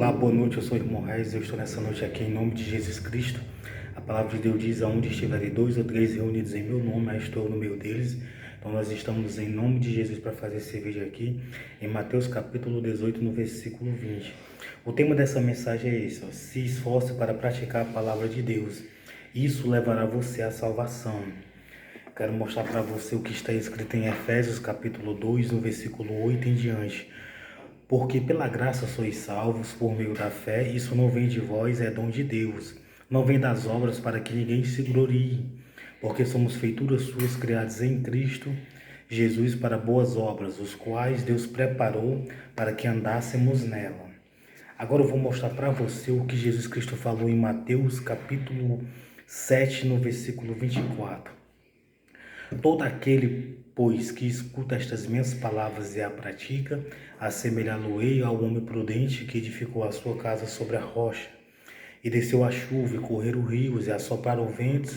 Olá, boa noite, eu sou o irmão Reis, eu estou nessa noite aqui em nome de Jesus Cristo. A palavra de Deus diz, aonde estiverem dois ou três reunidos em meu nome, eu estou no meio deles. Então nós estamos em nome de Jesus para fazer esse vídeo aqui, em Mateus capítulo 18, no versículo 20. O tema dessa mensagem é esse, se esforce para praticar a palavra de Deus. Isso levará você à salvação. Quero mostrar para você o que está escrito em Efésios capítulo 2, no versículo 8 em diante. Porque pela graça sois salvos por meio da fé, isso não vem de vós, é dom de Deus. Não vem das obras para que ninguém se glorie, porque somos feituras suas criadas em Cristo Jesus para boas obras, os quais Deus preparou para que andássemos nela. Agora eu vou mostrar para você o que Jesus Cristo falou em Mateus capítulo 7, no versículo 24. Todo aquele, pois, que escuta estas minhas palavras e a pratica, assemelhá-lo-ei ao homem prudente que edificou a sua casa sobre a rocha. E desceu a chuva, e correram rios, e assopraram ventos,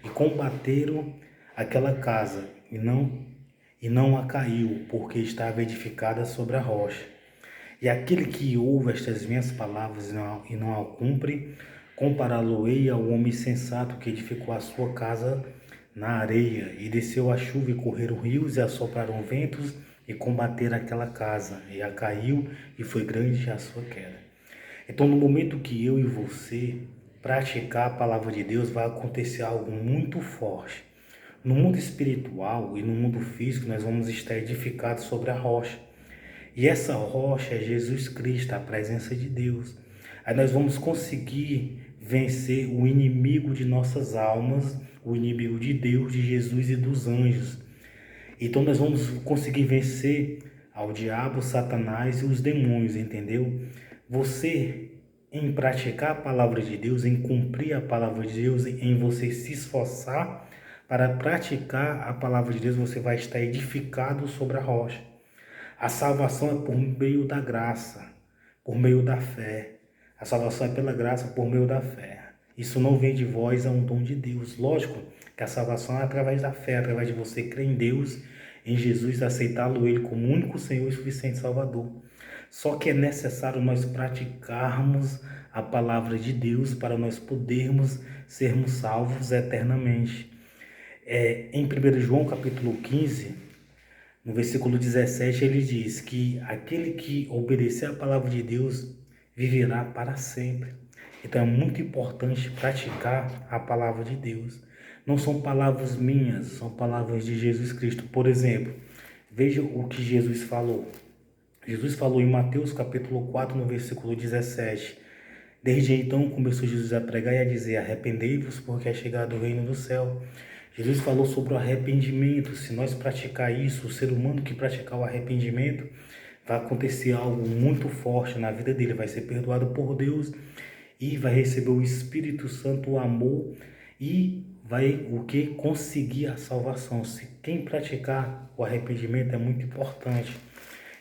e combateram aquela casa, e não a caiu, porque estava edificada sobre a rocha. E aquele que ouve estas minhas palavras e não a cumpre, compará-lo-ei ao homem sensato que edificou a sua casa na areia, e desceu a chuva, e correram rios, e assopraram ventos, e combateram aquela casa, e a caiu, e foi grande a sua queda. Então, no momento que eu e você praticar a palavra de Deus, vai acontecer algo muito forte. No mundo espiritual e no mundo físico, nós vamos estar edificados sobre a rocha. E essa rocha é Jesus Cristo, a presença de Deus. Aí nós vamos conseguir vencer o inimigo de nossas almas, o inimigo de Deus, de Jesus e dos anjos. Então nós vamos conseguir vencer ao diabo, Satanás e os demônios, entendeu? Você, em praticar a palavra de Deus, em cumprir a palavra de Deus, em você se esforçar para praticar a palavra de Deus, você vai estar edificado sobre a rocha. A salvação é por meio da graça, por meio da fé. A salvação é pela graça, por meio da fé. Isso não vem de vós, é um dom de Deus. Lógico que a salvação é através da fé, através de você crer em Deus, em Jesus, aceitá-lo Ele como único Senhor e suficiente Salvador. Só que é necessário nós praticarmos a palavra de Deus para nós podermos sermos salvos eternamente. Em 1 João capítulo 15, no versículo 17, ele diz que aquele que obedecer a palavra de Deus viverá para sempre. Então é muito importante praticar a palavra de Deus. Não são palavras minhas, são palavras de Jesus Cristo. Por exemplo, veja o que Jesus falou. Jesus falou em Mateus capítulo 4, no versículo 17. Desde então começou Jesus a pregar e a dizer: arrependei-vos, porque é chegado o reino do céu. Jesus falou sobre o arrependimento. Se nós praticar isso, o ser humano que praticar o arrependimento, vai acontecer algo muito forte na vida dele. Vai ser perdoado por Deus e vai receber o Espírito Santo, o amor, e vai o que? Conseguir a salvação. Se quem praticar o arrependimento é muito importante.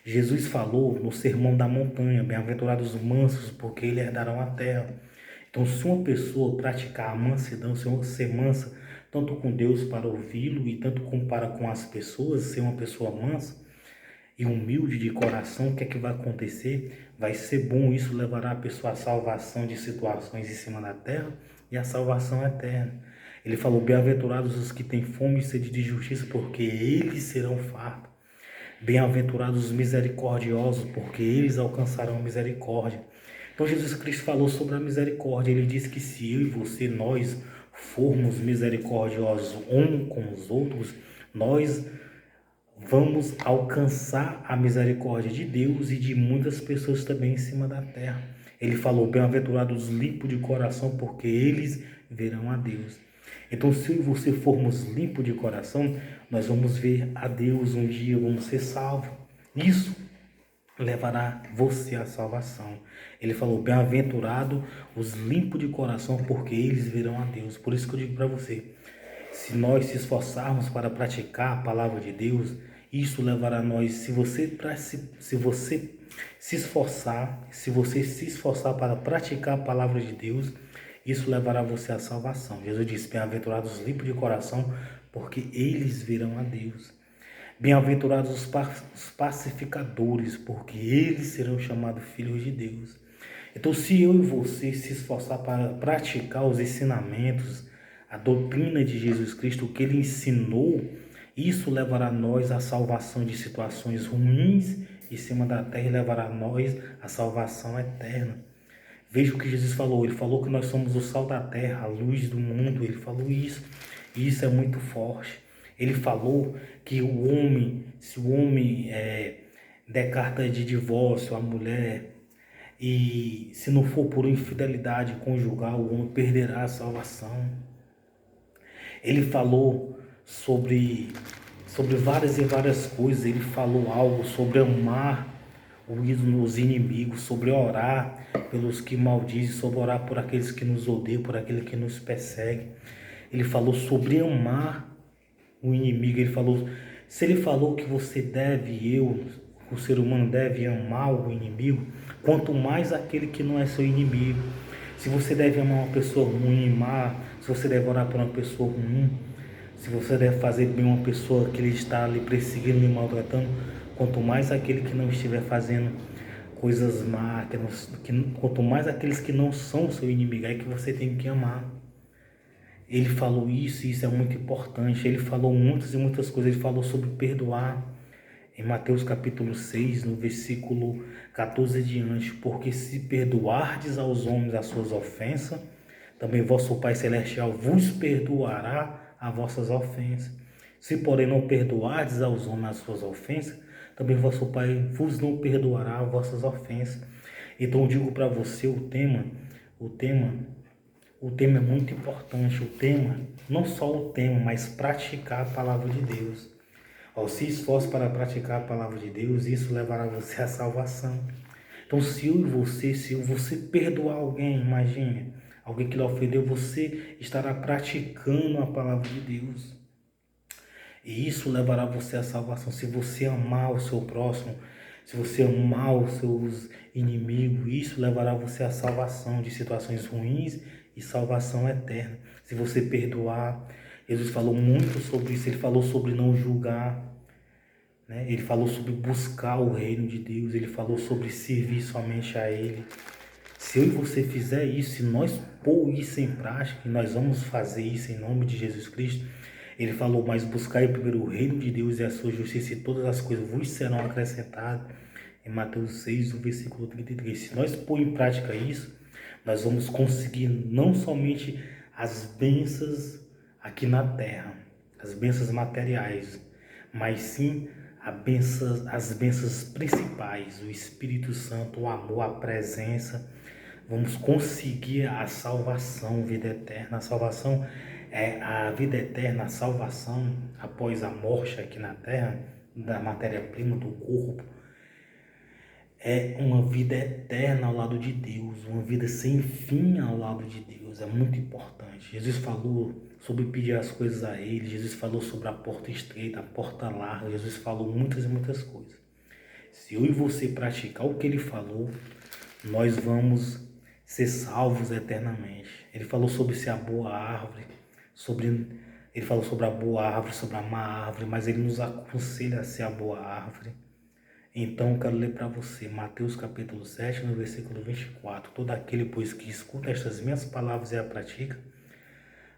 Jesus falou no Sermão da Montanha: bem-aventurados os mansos, porque eles herdarão a terra. Então, se uma pessoa praticar a mansidão, ser mansa, tanto com Deus para ouvi-lo e tanto para com as pessoas, ser uma pessoa mansa e humilde de coração, o que é que vai acontecer? Vai ser bom, isso levará a pessoa à salvação de situações em cima da terra e à salvação eterna. Ele falou: bem-aventurados os que têm fome e sede de justiça, porque eles serão fartos. Bem-aventurados os misericordiosos, porque eles alcançarão misericórdia. Então Jesus Cristo falou sobre a misericórdia. Ele disse que se eu e você, nós formos misericordiosos uns com os outros, nós vamos alcançar a misericórdia de Deus e de muitas pessoas também em cima da terra. Ele falou: bem-aventurados os limpos de coração, porque eles verão a Deus. Então, se eu e você formos limpos de coração, nós vamos ver a Deus um dia, vamos ser salvos. Isso levará você à salvação. Ele falou: bem-aventurado os limpos de coração, porque eles verão a Deus. Por isso que eu digo para você, se nós se esforçarmos para praticar a palavra de Deus, isso levará a nós, se você se esforçar para praticar a palavra de Deus, isso levará você à salvação. Jesus disse: bem-aventurados os limpos de coração, porque eles verão a Deus. Bem-aventurados os pacificadores, porque eles serão chamados filhos de Deus. Então, se eu e você se esforçar para praticar os ensinamentos, a doutrina de Jesus Cristo, o que ele ensinou, isso levará nós à salvação de situações ruins em cima da terra e levará nós à salvação eterna. Veja o que Jesus falou. Ele falou que nós somos o sal da terra, a luz do mundo. Ele falou isso. E isso é muito forte. Ele falou que o homem, se o homem der carta de divórcio à mulher, e se não for por infidelidade conjugal, o homem perderá a salvação. Ele falou sobre várias e várias coisas. Ele falou algo sobre amar os inimigos, sobre orar pelos que maldizem, sobre orar por aqueles que nos odeiam, por aqueles que nos perseguem. Ele falou sobre amar o inimigo. Ele falou, se ele falou que você deve, o ser humano deve amar o inimigo, quanto mais aquele que não é seu inimigo. Se você deve amar uma pessoa ruim, se você deve orar por uma pessoa ruim, se você deve fazer bem uma pessoa que ele está ali perseguindo e maltratando, quanto mais aquele que não estiver fazendo coisas más, quanto mais aqueles que não são seu inimigo, é que você tem que amar. Ele falou isso e isso é muito importante. Ele falou muitas e muitas coisas. Ele falou sobre perdoar. Em Mateus capítulo 6, no versículo 14 adiante, porque se perdoardes aos homens as suas ofensas, também vosso Pai Celestial vos perdoará as vossas ofensas. Se porém não perdoardes aos homens as suas ofensas, também vosso Pai vos não perdoará as vossas ofensas. Então eu digo para você o tema é muito importante. O tema, não só o tema, mas praticar a palavra de Deus. Se esforce para praticar a palavra de Deus, isso levará você à salvação. Então, se você perdoar alguém, imagine, alguém que lhe ofendeu, você estará praticando a palavra de Deus. E isso levará você à salvação. Se você amar o seu próximo, se você amar os seus inimigos, isso levará você à salvação de situações ruins e salvação eterna. Se você perdoar, Jesus falou muito sobre isso. Ele falou sobre não julgar, né? Ele falou sobre buscar o reino de Deus. Ele falou sobre servir somente a Ele. Se eu e você fizer isso, se nós pôr isso em prática, e nós vamos fazer isso em nome de Jesus Cristo, ele falou, mas buscai primeiro o reino de Deus e a sua justiça, e todas as coisas vos serão acrescentadas. Em Mateus 6, no versículo 33. Se nós pôr em prática isso, nós vamos conseguir não somente as bênçãos aqui na terra, as bênçãos materiais, mas sim as bênçãos principais, o Espírito Santo, o amor, a presença. Vamos conseguir a salvação, vida eterna. A salvação é a vida eterna, a salvação após a morte aqui na terra, da matéria-prima, do corpo. É uma vida eterna ao lado de Deus, uma vida sem fim ao lado de Deus. É muito importante. Jesus falou sobre pedir as coisas a Ele. Jesus falou sobre a porta estreita, a porta larga. Jesus falou muitas e muitas coisas. Se eu e você praticar o que Ele falou, nós vamos ser salvos eternamente. Ele falou sobre ser a boa árvore, Ele falou sobre a boa árvore, sobre a má árvore, mas Ele nos aconselha a ser a boa árvore. Então eu quero ler para você Mateus capítulo 7, no versículo 24. Todo aquele, pois, que escuta estas minhas palavras e a pratica,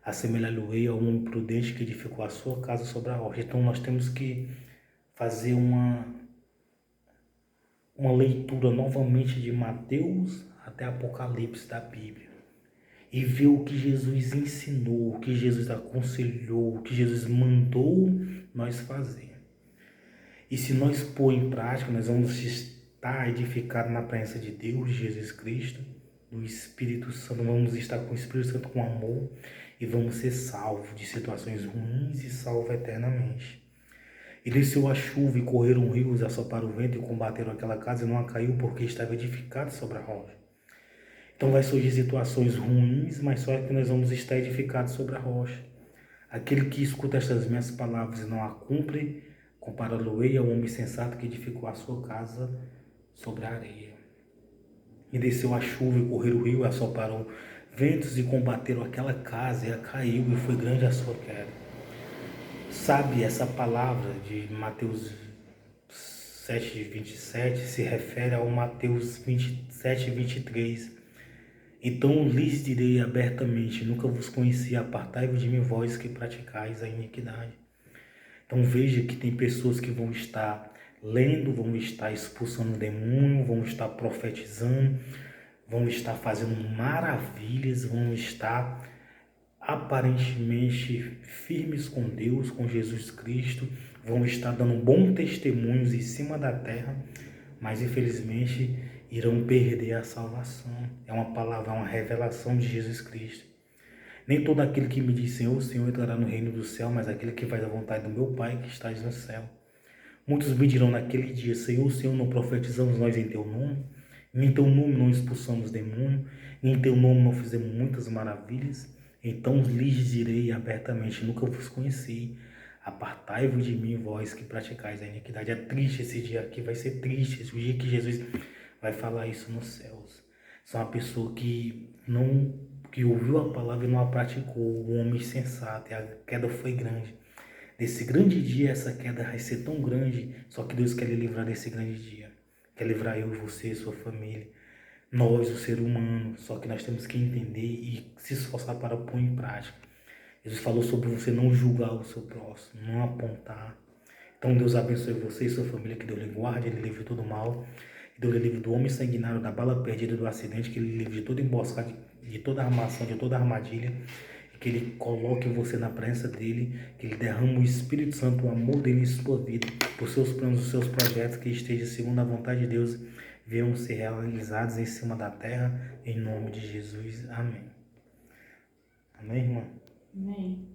assemelha-lhe a um prudente que edificou a sua casa sobre a rocha. Então nós temos que fazer uma leitura novamente de Mateus até Apocalipse da Bíblia. E ver o que Jesus ensinou, o que Jesus aconselhou, o que Jesus mandou nós fazer. E se nós pôr em prática, nós vamos estar edificados na presença de Deus, de Jesus Cristo, do Espírito Santo. Vamos estar com o Espírito Santo com amor e vamos ser salvos de situações ruins e salvos eternamente. E desceu a chuva e correram rios, assoparam o vento e combateram aquela casa e não a caiu porque estava edificada sobre a rocha. Então vai surgir situações ruins, mas só que nós vamos estar edificados sobre a rocha. Aquele que escuta estas minhas palavras e não a cumpre, compará-lo-ei ao homem sensato que edificou a sua casa sobre a areia. E desceu a chuva e correram o rio, e assoparam ventos e combateram aquela casa, e ela caiu, e foi grande a sua queda. Sabe essa palavra de Mateus 7:27 se refere ao Mateus 27:23. Então lhes direi abertamente, nunca vos conheci, apartai-vos de mim, vós que praticais a iniquidade. Então veja que tem pessoas que vão estar lendo, vão estar expulsando demônio, vão estar profetizando, vão estar fazendo maravilhas, vão estar aparentemente firmes com Deus, com Jesus Cristo, vão estar dando bons testemunhos em cima da terra, mas infelizmente irão perder a salvação. É uma palavra, é uma revelação de Jesus Cristo. Nem todo aquele que me diz Senhor, Senhor entrará no reino do céu, mas aquele que faz a vontade do meu Pai que estás no céu. Muitos me dirão naquele dia, Senhor, Senhor, não profetizamos nós em teu nome? Em teu nome não expulsamos demônio? Em teu nome não fizemos muitas maravilhas? Então lhes direi abertamente, nunca vos conheci. Apartai-vos de mim, vós que praticais a iniquidade. É triste esse dia aqui, vai ser triste esse dia que Jesus vai falar isso nos céus. São uma pessoa que ouviu a palavra e não a praticou, um homem sensato, e a queda foi grande. Nesse grande dia, essa queda vai ser tão grande, só que Deus quer lhe livrar desse grande dia. Quer livrar eu, você, sua família, nós, o ser humano, só que nós temos que entender e se esforçar para pôr em prática. Jesus falou sobre você não julgar o seu próximo, não apontar. Então Deus abençoe você e sua família, que Deus lhe guarde, Ele livre de todo mal, que Deus lhe livre do homem sanguinário, da bala perdida, do acidente, que Ele livre de toda emboscada, de toda armação, de toda armadilha, e que Ele coloque você na presença dEle, que Ele derrame o Espírito Santo, o amor dEle em sua vida, por seus planos, os seus projetos, que esteja segundo a vontade de Deus, venham ser realizados em cima da terra, em nome de Jesus. Amém. Amém, irmã? Amém.